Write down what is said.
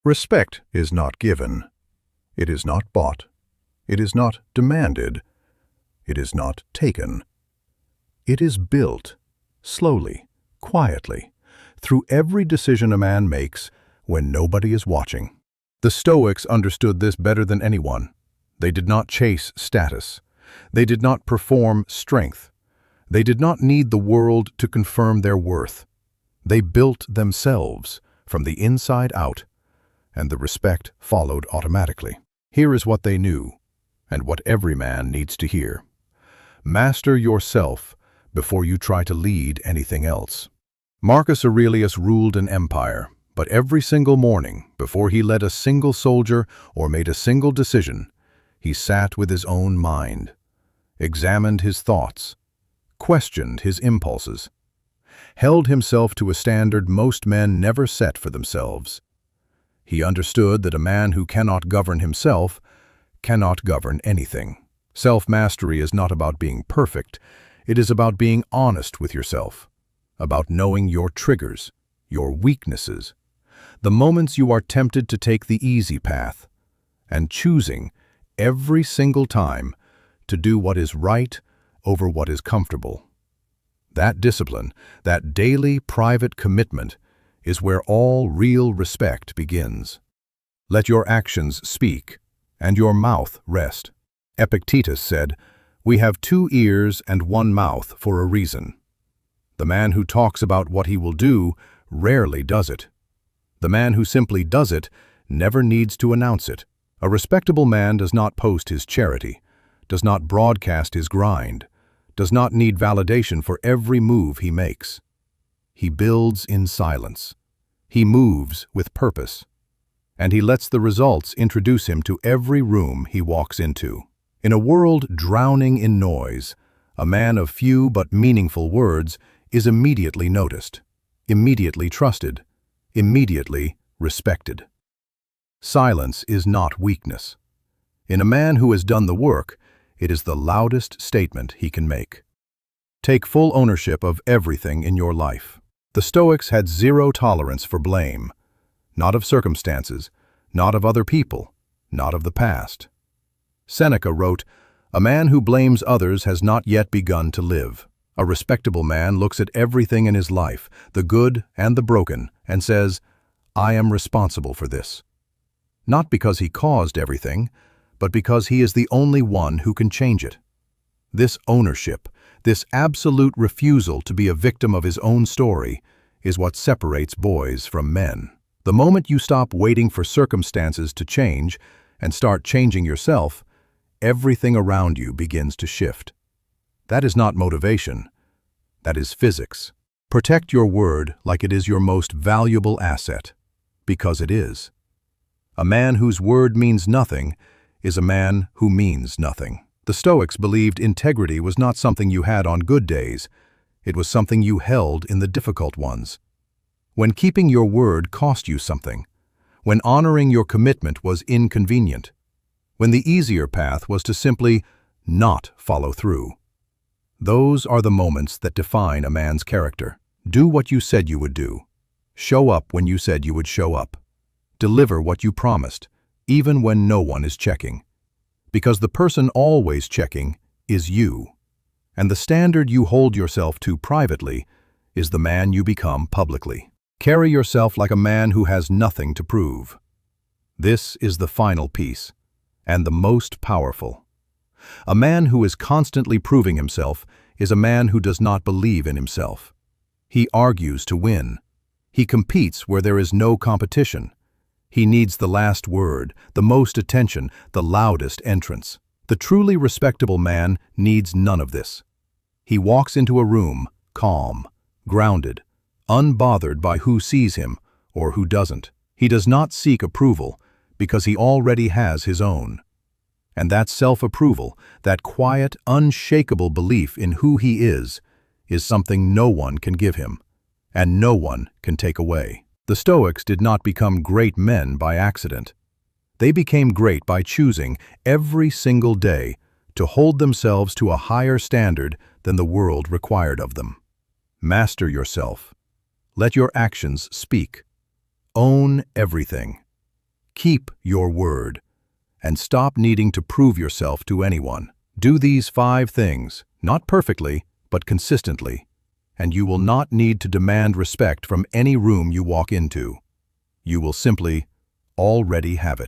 Respect is not given. It is not bought. It is not demanded. It is not taken. It is built, slowly, quietly, through every decision a man makes when nobody is watching. The Stoics understood this better than anyone. They did not chase status. They did not perform strength. They did not need the world to confirm their worth. They built themselves from the inside out, and the respect followed automatically. Here is what they knew, and what every man needs to hear. Master yourself before you try to lead anything else. Marcus Aurelius ruled an empire, but every single morning, before he led a single soldier or made a single decision, he sat with his own mind, examined his thoughts, questioned his impulses, held himself to a standard most men never set for themselves. He understood that a man who cannot govern himself cannot govern anything. Self-mastery is not about being perfect. It is about being honest with yourself, about knowing your triggers, your weaknesses, the moments you are tempted to take the easy path, and choosing every single time to do what is right over what is comfortable. That discipline, that daily private commitment, is where all real respect begins. Let your actions speak, and your mouth rest. Epictetus said, "We have 2 ears and 1 mouth for a reason." The man who talks about what he will do rarely does it. The man who simply does it never needs to announce it. A respectable man does not post his charity, does not broadcast his grind, does not need validation for every move he makes. He builds in silence. He moves with purpose. And he lets the results introduce him to every room he walks into. In a world drowning in noise, a man of few but meaningful words is immediately noticed, immediately trusted, immediately respected. Silence is not weakness. In a man who has done the work, it is the loudest statement he can make. Take full ownership of everything in your life. The Stoics had zero tolerance for blame, not of circumstances, not of other people, not of the past. Seneca wrote, "A man who blames others has not yet begun to live." A respectable man looks at everything in his life, the good and the broken, and says, "I am responsible for this." Not because he caused everything, but because he is the only one who can change it. This ownership, this absolute refusal to be a victim of his own story, is what separates boys from men. The moment you stop waiting for circumstances to change and start changing yourself, everything around you begins to shift. That is not motivation. That is physics. Protect your word like it is your most valuable asset, because it is. A man whose word means nothing is a man who means nothing. The Stoics believed integrity was not something you had on good days. It was something you held in the difficult ones. When keeping your word cost you something, when honoring your commitment was inconvenient, when the easier path was to simply not follow through. Those are the moments that define a man's character. Do what you said you would do. Show up when you said you would show up. Deliver what you promised, even when no one is checking. Because the person always checking is you. And the standard you hold yourself to privately is the man you become publicly. Carry yourself like a man who has nothing to prove. This is the final piece, and the most powerful. A man who is constantly proving himself is a man who does not believe in himself. He argues to win. He competes where there is no competition. He needs the last word, the most attention, the loudest entrance. The truly respectable man needs none of this. He walks into a room, calm, grounded, unbothered by who sees him or who doesn't. He does not seek approval because he already has his own. And that self-approval, that quiet, unshakable belief in who he is something no one can give him, and no one can take away. The Stoics did not become great men by accident. They became great by choosing every single day to hold themselves to a higher standard than the world required of them. Master yourself. Let your actions speak. Own everything. Keep your word, and stop needing to prove yourself to anyone. Do these 5 things, not perfectly, but consistently, and you will not need to demand respect from any room you walk into. You will simply already have it.